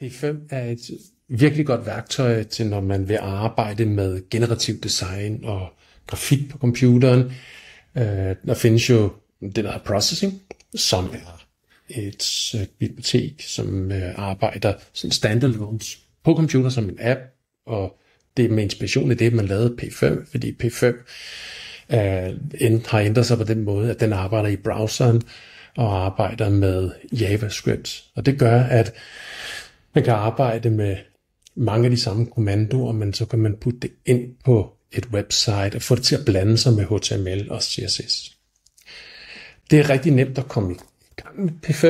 P5 er et virkelig godt værktøj til, når man vil arbejde med generativ design og grafik på computeren. Der findes jo det, der er processing, som er et bibliotek, som arbejder sådan standalone på computer som en app, og det er med inspiration i det, man lavede P5, fordi P5 har ændret sig på den måde, at den arbejder i browseren og arbejder med JavaScript. Og det gør, at man kan arbejde med mange af de samme kommandoer, men så kan man putte det ind på et website og få det til at blande sig med HTML og CSS. Det er rigtig nemt at komme i gang med P5.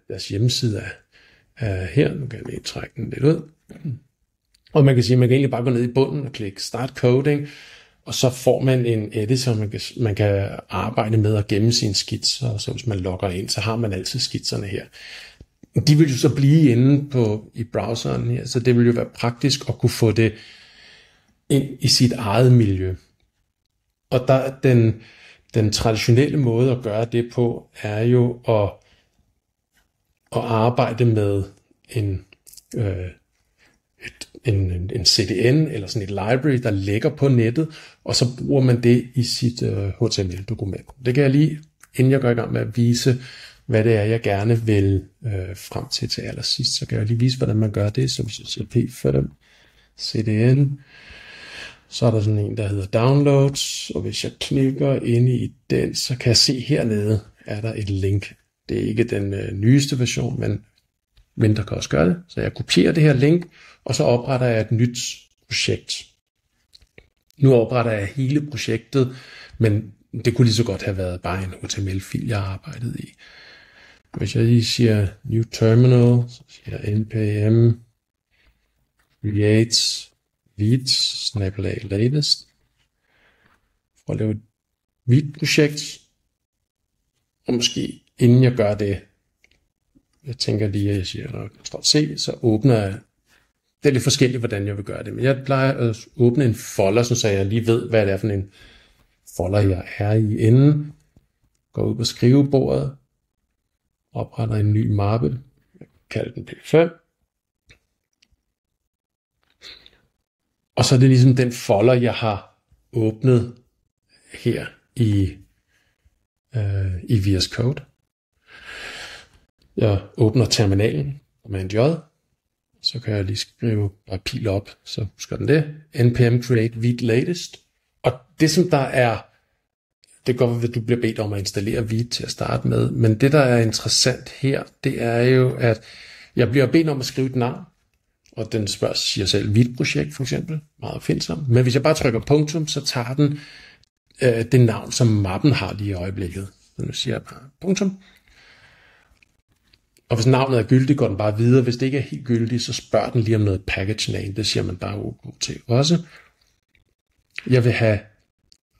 Deres hjemmeside er her. Nu kan jeg lige trække den lidt ud. Og man kan sige, at man kan egentlig bare gå ned i bunden og klikke Start Coding, og så får man en editor, man kan arbejde med at gemme sine skitser, og så hvis man logger ind, så har man altid skitserne her. De vil jo så blive inde i browseren her, så det vil jo være praktisk at kunne få det ind i sit eget miljø. Og der den traditionelle måde at gøre det på, er jo at arbejde med en CDN eller sådan et library, der ligger på nettet, og så bruger man det i sit HTML-dokument. Det kan jeg lige, inden jeg går i gang med at vise, hvad det er, jeg gerne vil frem til allersidst, så kan jeg lige vise, hvordan man gør det. Så hvis jeg siger P5, CDN, så er der sådan en, der hedder Downloads, og hvis jeg klikker ind i den, så kan jeg se hernede, er der et link. Det er ikke den nyeste version, men Winter kan også gøre det. Så jeg kopierer det her link, og så opretter jeg et nyt projekt. Nu opretter jeg hele projektet, men det kunne lige så godt have været bare en HTML-fil, jeg har arbejdet i. Hvis jeg lige siger New Terminal, så siger jeg npm create /latest for at lave et Vite-projekt. Og måske inden jeg gør det, jeg tænker lige, at jeg siger Ctrl+C, så åbner jeg. Det er lidt forskelligt, hvordan jeg vil gøre det, men jeg plejer at åbne en folder, så jeg lige ved, hvad det er for en folder, jeg er i enden. Går ud på skrivebordet, opretter en ny mappe, jeg kalder den P5. Og så er det ligesom den folder, jeg har åbnet her i VS Code. Jeg åbner terminalen, Command J, så kan jeg lige skrive bare pil op, så husker den det. npm create Vite latest. Og det som der er, det går, at du bliver bedt om at installere Vite til at starte med, men det der er interessant her, det er jo, at jeg bliver bedt om at skrive et navn, og den siger selv Vite-projekt for eksempel, meget opfindsomt. Men hvis jeg bare trykker punktum, så tager den det navn, som mappen har lige i øjeblikket. Så nu siger jeg bare punktum. Og hvis navnet er gyldigt, går den bare videre. Hvis det ikke er helt gyldigt, så spørger den lige om noget package name. Det siger man bare OK til også. Jeg vil have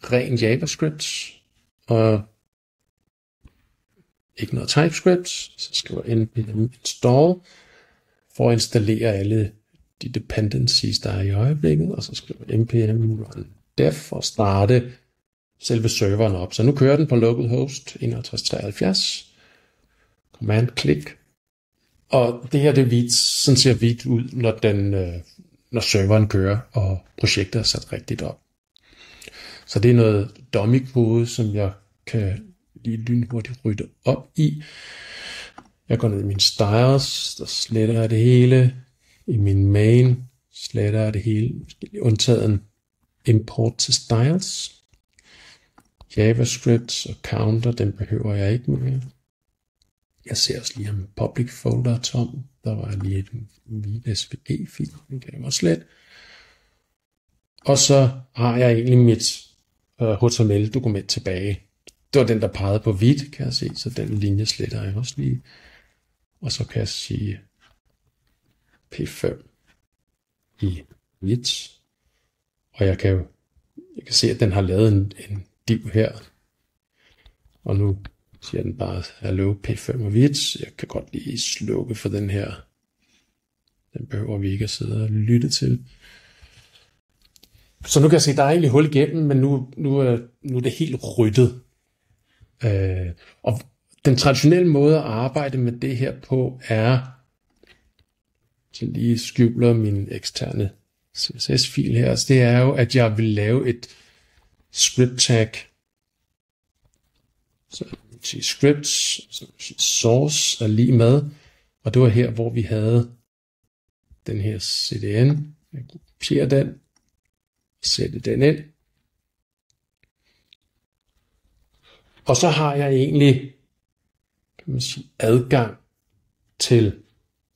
ren JavaScript, og ikke noget TypeScript. Så skriver jeg npm install for at installere alle de dependencies, der er i øjeblikket. Og så skriver jeg npm run dev for at starte selve serveren op. Så nu kører den på localhost 6173. Command-klik. Og det her, det er Vite. Sådan ser Vite ud, når serveren kører, og projektet er sat rigtigt op. Så det er noget dummy-kode, som jeg kan lige lynhurtigt rydde op i. Jeg går ned i min styles, der sletter jeg det hele. I min main sletter jeg det hele, undtagen import til styles. JavaScript og counter, den behøver jeg ikke mere. Jeg ser også lige, om public folder er tom. Der var lige et svg-fil, den kan jeg også slet. Og så har jeg egentlig mit HTML-dokument tilbage. Det var den, der pegede på Vite, kan jeg se, så den linje sletter jeg også lige. Og så kan jeg sige P5 i Vite. Og jeg kan se, at den har lavet en div her. Og nu siger den bare, hallo P5 og Vite. Jeg kan godt lige slukke for den her. Den behøver vi ikke at sidde og lytte til. Så nu kan jeg se, at der er egentlig hul igennem, men nu er det helt ryddet. Og den traditionelle måde at arbejde med det her på er jeg lige skjuler min eksterne CSS-fil her, så det er jo, at jeg vil lave et script tag. Så scripts, source er lige med, og det var her, hvor vi havde den her cdn. Jeg kopierer den, sætte den ind. Og så har jeg egentlig, kan man sige, adgang til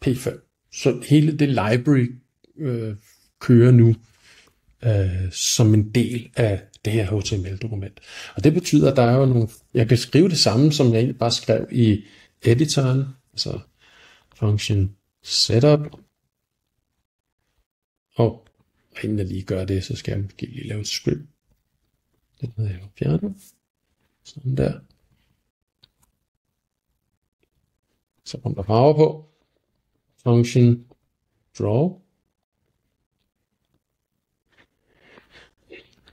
P5. Så hele det library kører nu som en del af det her HTML-dokument. Og det betyder, at der er jo nogle, jeg kan skrive det samme, som jeg egentlig bare skrev i editoren, altså function setup. Og inden jeg lige gør det, så skal jeg måske lige lave et script. Det må jeg jo fjerne. Sådan der. Så kommer der farve på. Function draw.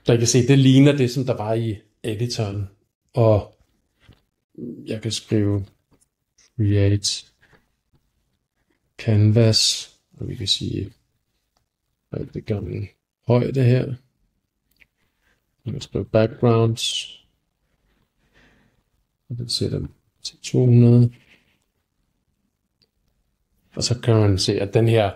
Så jeg kan se, det ligner det, som der var i editoren. Og jeg kan skrive create canvas. Og vi kan sige, at det gør en højde her. Jeg kan skrive backgrounds. Og det sætter til 200. Og så kan man se, at den her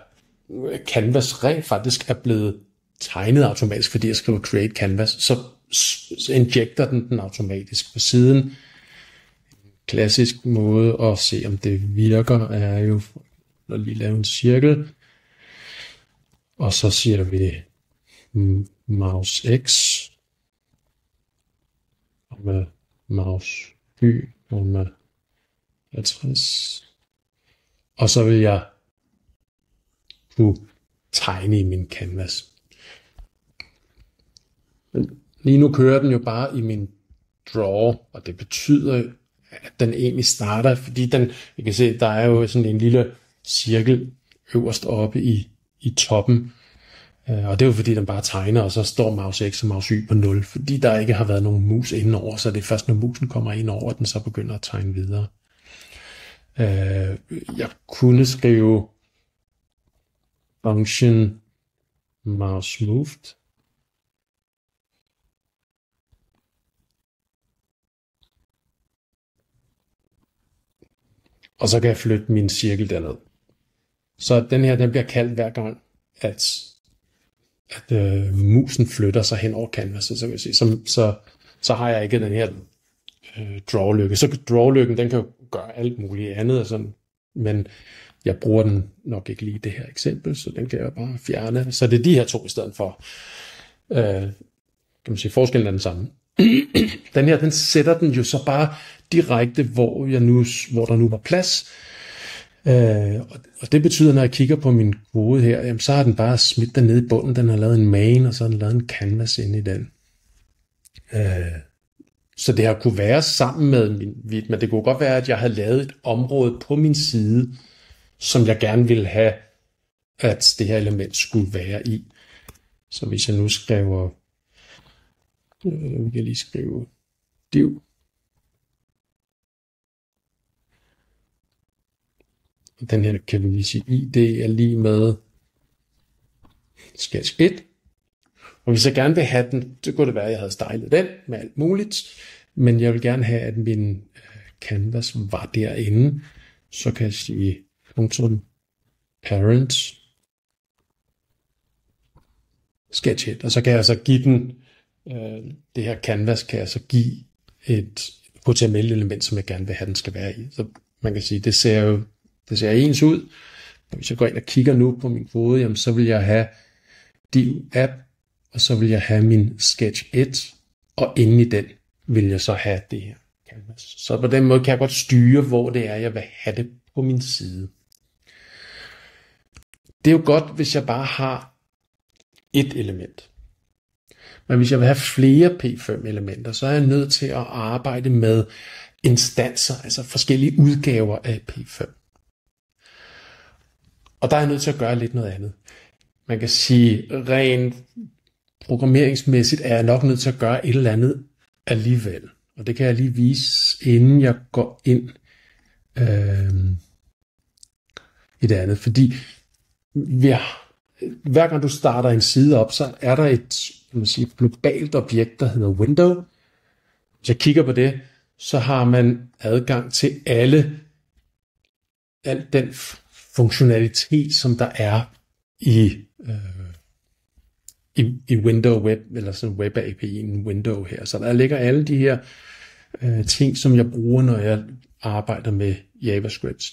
canvas rent faktisk er blevet tegnet automatisk, fordi jeg skriver create canvas, så injekter den automatisk på siden. En klassisk måde at se, om det virker, er jo at lige lave en cirkel, og så siger vi mouse X, og med mouse Y, og med 50, og så vil jeg kunne tegne i min canvas. Men lige nu kører den jo bare i min draw, og det betyder, at den egentlig starter, fordi den, jeg kan se, der er jo sådan en lille cirkel øverst oppe i toppen, og det er jo fordi, den bare tegner, og så står mouse X og mouse Y på 0, fordi der ikke har været nogen mus indenover, så det er først, når musen kommer ind over, at den så begynder at tegne videre. Jeg kunne skrive function mouse moved, og så kan jeg flytte min cirkel derned. Så den her, den bliver kaldt hver gang, at musen flytter sig hen over canvas, så kan jeg sige, så har jeg ikke den her draw-lykke. Så draw-lykken, den kan jo gøre alt muligt andet, og sådan, men jeg bruger den nok ikke lige i det her eksempel, så den kan jeg bare fjerne. Så det er de her to i stedet for. Kan man sige, forskellen er den samme. Den her, den sætter den jo så bare direkte, hvor der nu var plads. Og det betyder, når jeg kigger på min kode her, jamen, så har den bare smidt den nede i bunden. Den har lavet en main, og så har den lavet en canvas inde i den. Så det har kunne være sammen med min vid, men det kunne godt være, at jeg havde lavet et område på min side, som jeg gerne ville have, at det her element skulle være i. Så hvis jeg nu skriver, vi kan lige skrive div. Den her kan vi lige sige ID er lige med sketch 1. Og hvis jeg gerne vil have den, så kunne det være, at jeg havde stylet den med alt muligt. Men jeg vil gerne have, at min canvas var derinde. Så kan jeg sige function parent sketch 1. Og så kan jeg så give den, det her canvas kan jeg så give et HTML-element, som jeg gerne vil have, den skal være i. Så man kan sige, det ser ens ud. Og hvis jeg går ind og kigger nu på min kode, jamen, så vil jeg have div app, og så vil jeg have min sketch 1, og inde i den vil jeg så have det her canvas. Så på den måde kan jeg godt styre, hvor det er, jeg vil have det på min side. Det er jo godt, hvis jeg bare har et element. Men hvis jeg vil have flere P5-elementer, så er jeg nødt til at arbejde med instanser, altså forskellige udgaver af P5. Og der er jeg nødt til at gøre lidt noget andet. Man kan sige, rent programmeringsmæssigt er jeg nok nødt til at gøre et eller andet alligevel. Og det kan jeg lige vise, inden jeg går ind i det andet. Fordi hver gang du starter en side op, så er der et globalt objekt, der hedder window. Hvis jeg kigger på det, så har man adgang til al den funktionalitet, som der er i window web, eller sådan web API'en window her. Så der ligger alle de her ting, som jeg bruger, når jeg arbejder med JavaScript.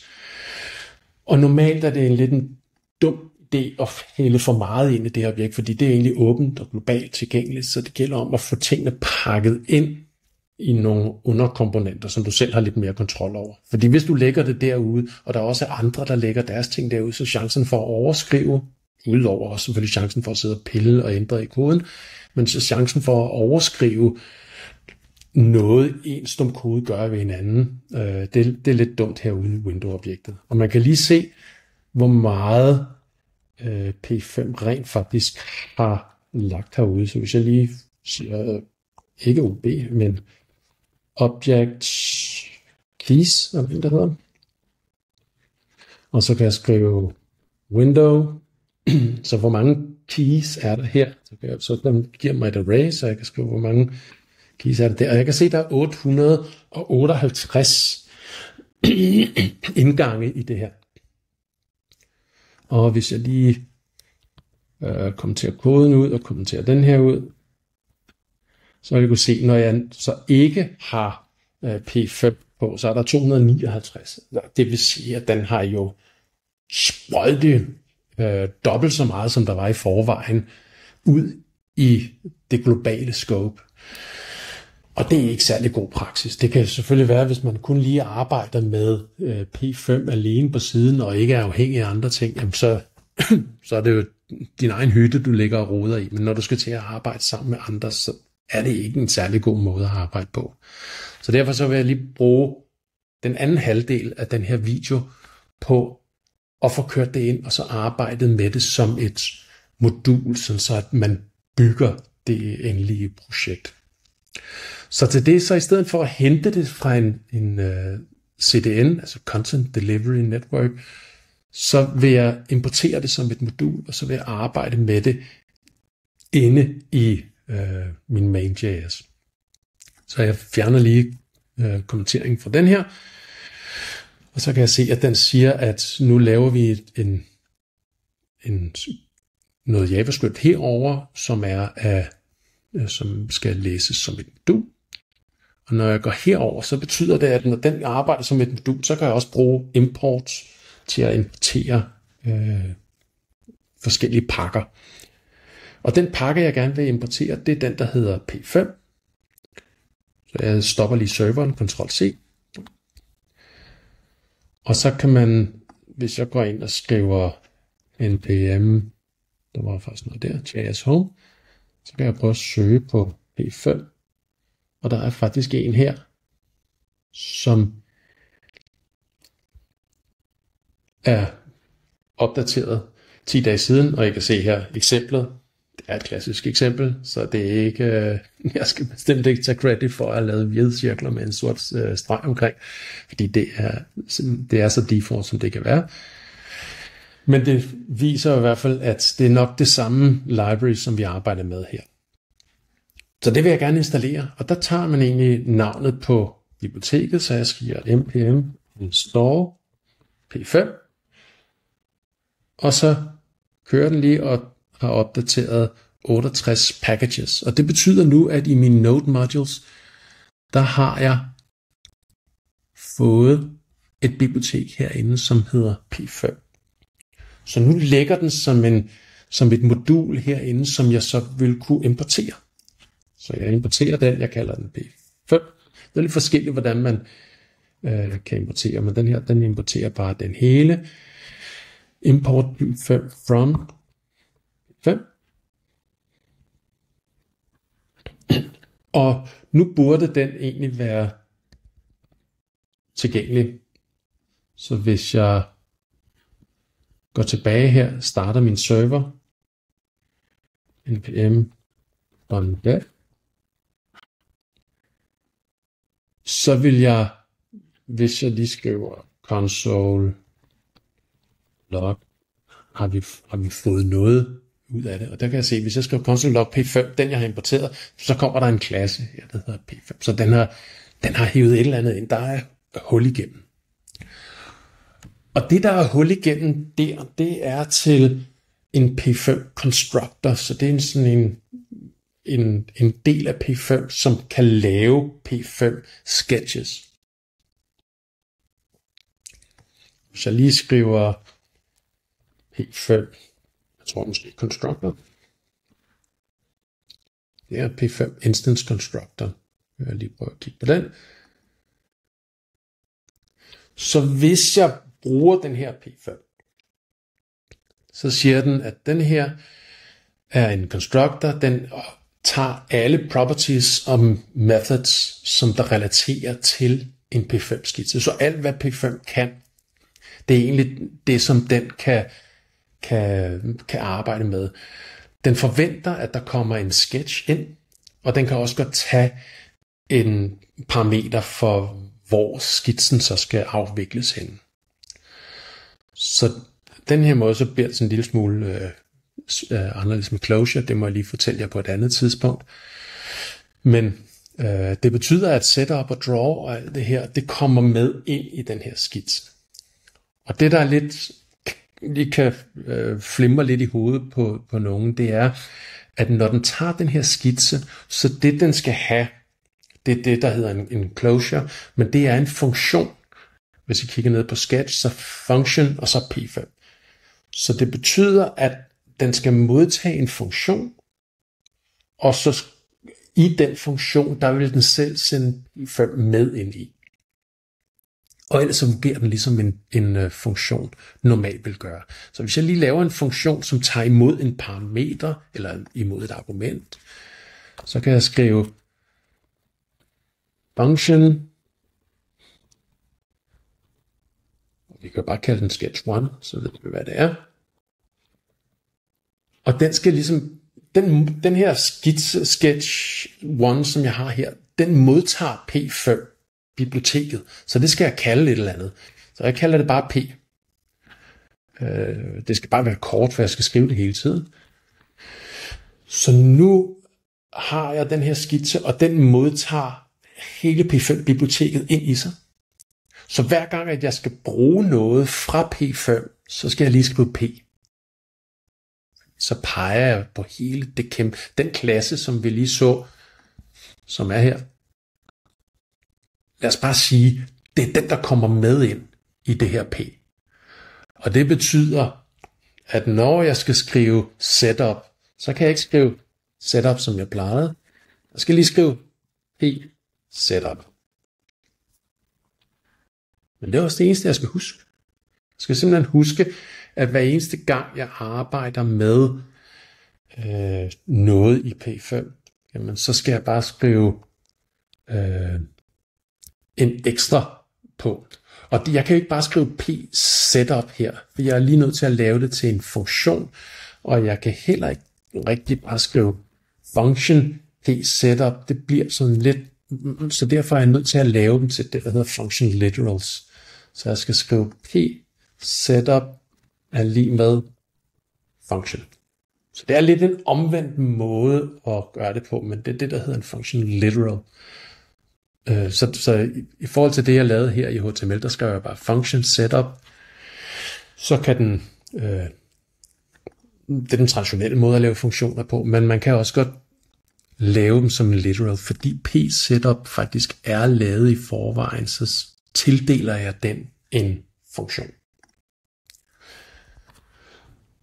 Og normalt er det en lidt en dum idé at hælde for meget ind i det her objekt, fordi det er egentlig åbent og globalt tilgængeligt, så det gælder om at få tingene pakket ind i nogle underkomponenter, som du selv har lidt mere kontrol over. Fordi hvis du lægger det derude, og der også er andre, der lægger deres ting derude, så chancen for at overskrive, udover også selvfølgelig chancen for at sidde og pille og ændre i koden, men så chancen for at overskrive noget, en stum kode gør ved hinanden, det er lidt dumt herude i window-objektet. Og man kan lige se, hvor meget P5 rent faktisk har lagt herude. Så hvis jeg lige siger, ikke OB, men Object Keys, er det, der hedder. Og så kan jeg skrive window. Så hvor mange keys er der her? Så den giver mig et array, så jeg kan skrive, hvor mange keys er der der. Og jeg kan se, der er 858 indgange i det her. Og hvis jeg lige kommenterer koden ud og kommenterer den her ud, så vil jeg kunne se, når jeg så ikke har P5 på, så er der 259. Det vil sige, at den har jo sprøjtet dobbelt så meget, som der var i forvejen, ud i det globale scope. Og det er ikke særlig god praksis. Det kan selvfølgelig være, hvis man kun lige arbejder med P5 alene på siden, og ikke er afhængig af andre ting, jamen så er det jo din egen hytte, du ligger og roder i. Men når du skal til at arbejde sammen med andre, så er det ikke en særlig god måde at arbejde på. Så derfor så vil jeg lige bruge den anden halvdel af den her video på at få kørt det ind, og så arbejde med det som et modul, sådan så at man bygger det endelige projekt. Så til det, så i stedet for at hente det fra en CDN, altså Content Delivery Network, så vil jeg importere det som et modul, og så vil jeg arbejde med det inde i min main.js. Så jeg fjerner lige kommenteringen fra den her, og så kan jeg se, at den siger, at nu laver vi noget JavaScript herover, som skal læses som et modul. Og når jeg går herover, så betyder det, at når den arbejder som et modul, så kan jeg også bruge import til at importere forskellige pakker. Og den pakke, jeg gerne vil importere, det er den, der hedder P5. Så jeg stopper lige serveren, Ctrl-C. Og så kan man, hvis jeg går ind og skriver npm, der var faktisk noget der, JS Home, så kan jeg prøve at søge på P5. Og der er faktisk en her, som er opdateret 10 dage siden, og I kan se her eksemplet. Det er et klassisk eksempel, så det er ikke, jeg skal bestemt ikke tage credit for at have lavet hvide cirkler med en sort streg omkring, fordi det er så default, som det kan være. Men det viser i hvert fald, at det er nok det samme library, som vi arbejder med her. Så det vil jeg gerne installere, og der tager man egentlig navnet på biblioteket, så jeg skriver npm install p5, og så kører den lige og har opdateret 68 packages. Og det betyder nu, at i mine node modules, der har jeg fået et bibliotek herinde, som hedder P5. Så nu ligger den som et modul herinde, som jeg så vil kunne importere. Så jeg importerer den, jeg kalder den P5. Det er lidt forskelligt, hvordan man kan importere, men den her, den importerer bare den hele. Import P5 from 5. Og nu burde den egentlig være tilgængelig. Så hvis jeg går tilbage her, starter min server, npm .dev, så vil jeg, hvis jeg lige skriver console log har vi fået noget ud af det. Og der kan jeg se, hvis jeg skriver console.log p5, den jeg har importeret, så kommer der en klasse her, der hedder p5. Så den har hævet et eller andet ind. Der er hul igennem. Og det, der er hul igennem der, det er til en p5 constructor. Så det er sådan en del af p5, som kan lave p5 sketches. Hvis jeg lige skriver p5, jeg tror måske constructor. Det er p5 instance constructor. Jeg vil lige prøve at kigge på den. Så hvis jeg bruger den her p5, så siger den, at den her er en constructor, den tager alle properties og methods, som der relaterer til en p5-skitse. Så alt, hvad p5 kan, det er egentlig det, som den kan arbejde med. Den forventer, at der kommer en sketch ind, og den kan også godt tage en parameter for, hvor skitsen så skal afvikles hen. Så den her måde, så bliver det sådan en lille smule anderledes med closure. Det må jeg lige fortælle jer på et andet tidspunkt. Men det betyder, at setup og draw og alt det her, det kommer med ind i den her skitse. Og det, der er lidt, lige kan flimre lidt i hovedet på nogen, det er, at når den tager den her skitse, så det, den skal have, det er det, der hedder en closure, men det er en funktion. Hvis I kigger ned på sketch, så function og så p5. Så det betyder, at den skal modtage en funktion, og så i den funktion, der vil den selv sende p5 med ind i. Og ellers så fungerer den ligesom en funktion normalt vil gøre. Så hvis jeg lige laver en funktion, som tager imod en parameter, eller imod et argument, så kan jeg skrive function. Vi kan bare kalde den sketch1, så ved vi, hvad det er. Og den skal ligesom, den her skitse, sketch1, som jeg har her, den modtager p5 biblioteket. Så det skal jeg kalde et eller andet. Så jeg kalder det bare p. Det skal bare være kort, for jeg skal skrive det hele tiden. Så nu har jeg den her skitse, og den modtager hele p5-biblioteket ind i sig. Så hver gang, at jeg skal bruge noget fra p5, så skal jeg lige skrive p. Så peger jeg på hele den klasse, som vi lige så, som er her. Lad os bare sige, det er den, der kommer med ind i det her p. Og det betyder, at når jeg skal skrive setup, så kan jeg ikke skrive setup, som jeg plejede. Jeg skal lige skrive p setup. Men det er også det eneste, jeg skal huske. Jeg skal simpelthen huske, at hver eneste gang, jeg arbejder med noget i P5, jamen, så skal jeg bare skrive en ekstra punkt. Og jeg kan jo ikke bare skrive p-setup her, for jeg er lige nødt til at lave det til en funktion, og jeg kan heller ikke rigtig bare skrive function p-setup. Det bliver sådan lidt, så derfor er jeg nødt til at lave dem til det, der hedder function literals. Så jeg skal skrive p-setup er lige med function. Så det er lidt en omvendt måde at gøre det på, men det er det, der hedder en function literal. Så i forhold til det, jeg lavede her i HTML, der skrev jeg bare function setup. Så kan den, det er den traditionelle måde at lave funktioner på, men man kan også godt lave dem som en literal, fordi p-setup faktisk er lavet i forvejen, så tildeler jeg den en funktion.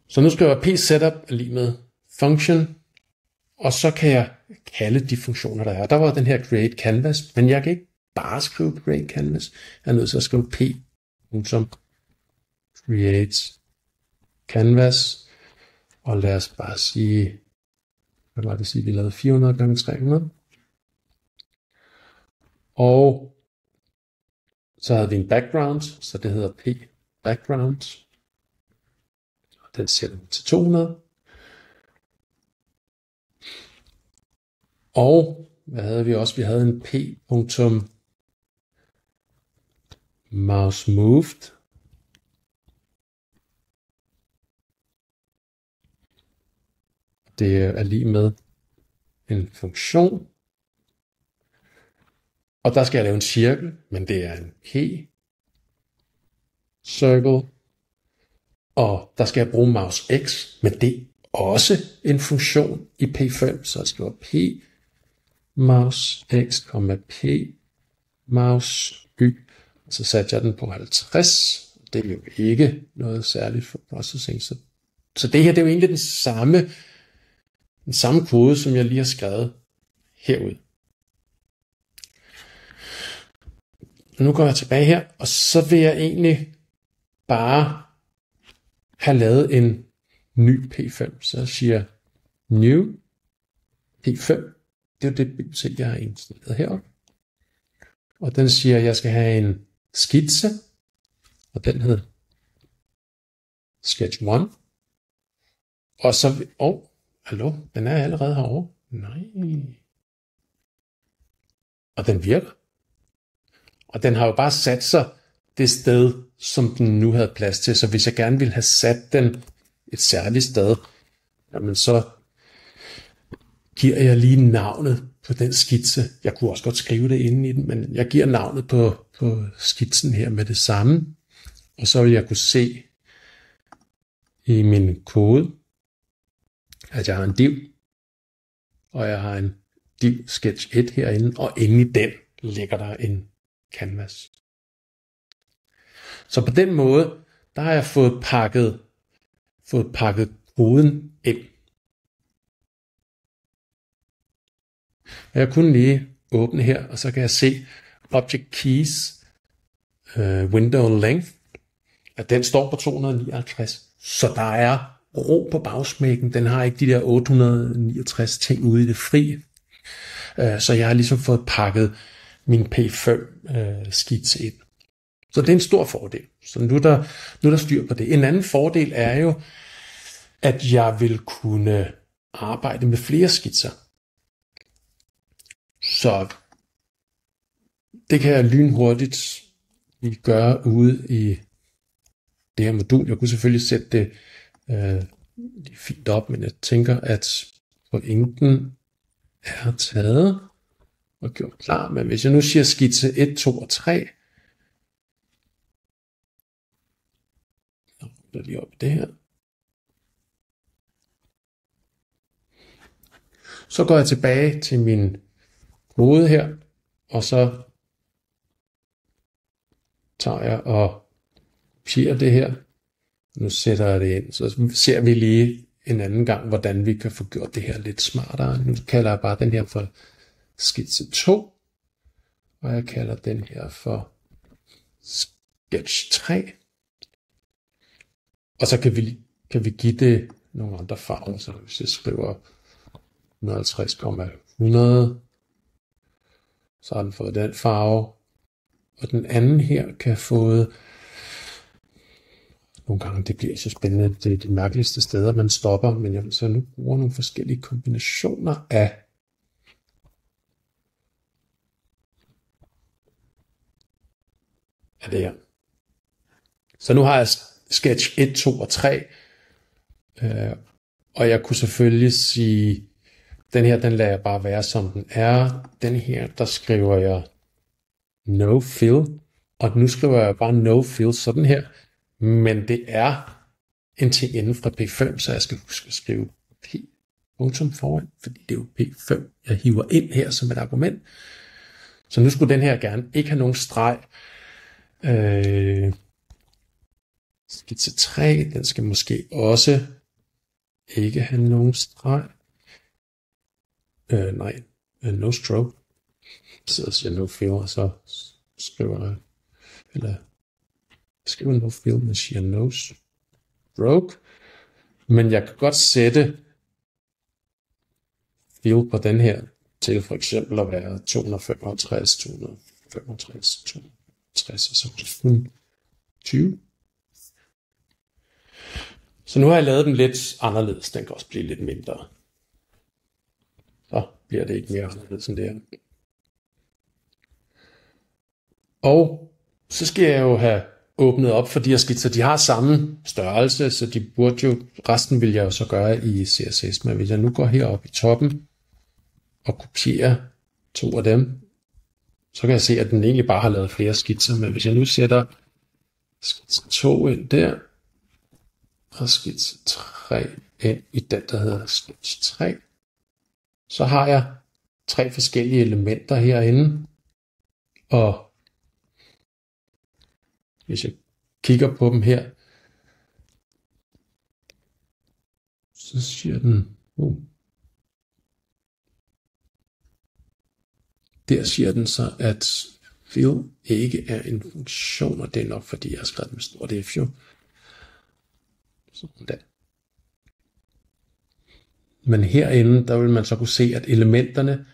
Så nu skriver jeg p-setup er lige med function, og så kan jeg kalde de funktioner, der er. Der var den her create canvas, men jeg kan ikke bare skrive create canvas. Jeg er nødt til at skrive p.create canvas, og lad os bare sige, hvad var det sige, vi lavede 400 gange 300. Og så havde vi en background, så det hedder p-background. Den sætter vi til 200. Og hvad havde vi også? Vi havde en p.mouseMoved. det er lige med en funktion. Og der skal jeg lave en cirkel, men det er en p-circle. Og der skal jeg bruge mouse x, men det er også en funktion i P5, så jeg skriver p mouse x, p mouse y, og så satte jeg den på 50. Det er jo ikke noget særligt for processing, så det her, det er jo egentlig den samme kode, som jeg lige har skrevet herude. Nu går jeg tilbage her, og så vil jeg egentlig bare have lavet en ny P5. Så jeg siger new P5. Det er jo det bibliotek, jeg har installeret heroppe. Og den siger, at jeg skal have en skitse, og den hedder sketch 1. Og så, hallo, den er allerede herovre. Nej. Og den virker. Og den har jo bare sat sig det sted, som den nu havde plads til. Så hvis jeg gerne ville have sat den et særligt sted, jamen så giver jeg lige navnet på den skitse. Jeg kunne også godt skrive det inde i den, men jeg giver navnet på skitsen her med det samme. Og så vil jeg kunne se i min kode, at jeg har en div, og jeg har en div sketch 1 herinde, og inde i den ligger der en canvas. Så på den måde, der har jeg fået pakket koden ind. Jeg kunne lige åbne her, og så kan jeg se Object Keys Window Length, at den står på 259. Så der er ro på bagsmækken. Den har ikke de der 869 ting ude i det fri. Så jeg har ligesom fået pakket min P5 skitse ind. Så det er en stor fordel. Så nu er der styr på det. En anden fordel er jo, at jeg vil kunne arbejde med flere skitser. Så det kan jeg lynhurtigt gøre ude i det her modul. Jeg kunne selvfølgelig sætte det fint op, men jeg tænker, at pointen er taget og gjort klar. Men hvis jeg nu siger skitse 1, 2 og 3, der lige op i det her. Så går jeg tilbage til min kode her, og så tager jeg og kopierer det her. Nu sætter jeg det ind, så ser vi lige en anden gang, hvordan vi kan få gjort det her lidt smartere. Nu kalder jeg bare den her for skitse 2, og jeg kalder den her for sketch 3. Og så kan vi give det nogle andre farver. Så hvis jeg skriver 150,100, så har den fået den farve. Og den anden her kan have fået, nogle gange det bliver så spændende, det er de mærkeligste steder, man stopper, men jeg vil så nu bruge nogle forskellige kombinationer af det her. Så nu har jeg sketch 1, 2 og 3, og jeg kunne selvfølgelig sige, den her, den lader jeg bare være, som den er. Den her, der skriver jeg no fill, og nu skriver jeg bare no fill sådan her, men det er en ting inden fra P5, så jeg skal huske at skrive P punktum foran, fordi det er jo P5, jeg hiver ind her som et argument. Så nu skulle den her gerne ikke have nogen streg. Skitse 3, den skal måske også ikke have nogen streg. Nej, no stroke. Så siger no fill, og så skriver jeg, eller skriver no fill, men siger no stroke. Men jeg kan godt sætte fill på den her til for eksempel at være 255, 265, 260 og så 20. Så nu har jeg lavet den lidt anderledes. Den kan også blive lidt mindre. Så bliver det ikke mere anderledes end det her. Og så skal jeg jo have åbnet op for de her skitser. De har samme størrelse, så de burde jo, resten vil jeg jo så gøre i CSS. Men hvis jeg nu går herop i toppen og kopierer 2 af dem, så kan jeg se, at den egentlig bare har lavet flere skitser. Men hvis jeg nu sætter skitse 2 ind der, og skitse 3 ind i den, der hedder skitse 3, så har jeg 3 forskellige elementer herinde. Og hvis jeg kigger på dem her, så siger den, der siger den så, at fill ikke er en funktion, og det er nok fordi jeg har skrevet med stort F jo. Sådan der. Men herinde, der vil man så kunne se, at elementerne,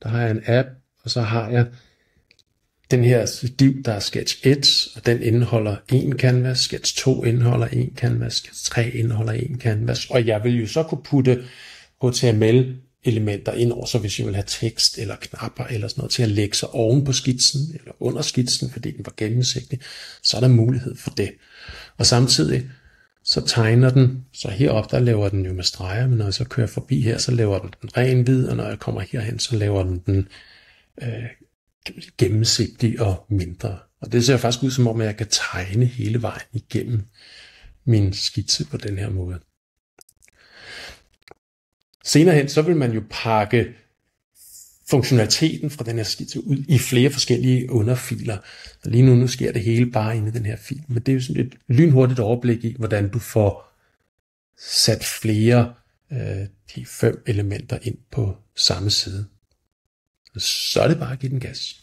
der har jeg en app, og så har jeg den her div, der er sketch 1, og den indeholder 1 canvas, sketch 2 indeholder 1 canvas, sketch 3 indeholder 1 canvas, og jeg vil jo så kunne putte HTML-elementer ind over, så hvis jeg vil have tekst eller knapper eller sådan noget til at lægge sig oven på skitsen eller under skitsen, fordi den var gennemsigtig, så er der mulighed for det. Og samtidig så tegner den, så heroppe der laver den jo med streger, men når jeg så kører forbi her, så laver den ren hvid, og når jeg kommer herhen, så laver den gennemsigtig og mindre. Og det ser faktisk ud som om, at jeg kan tegne hele vejen igennem min skitse på den her måde. Senere hen, så vil man jo pakke funktionaliteten fra den her skitse ud i flere forskellige underfiler. Så lige nu sker det hele bare inde i den her fil. Men det er jo sådan et lynhurtigt overblik i, hvordan du får sat flere de 5 elementer ind på samme side. Så er det bare at give den gas.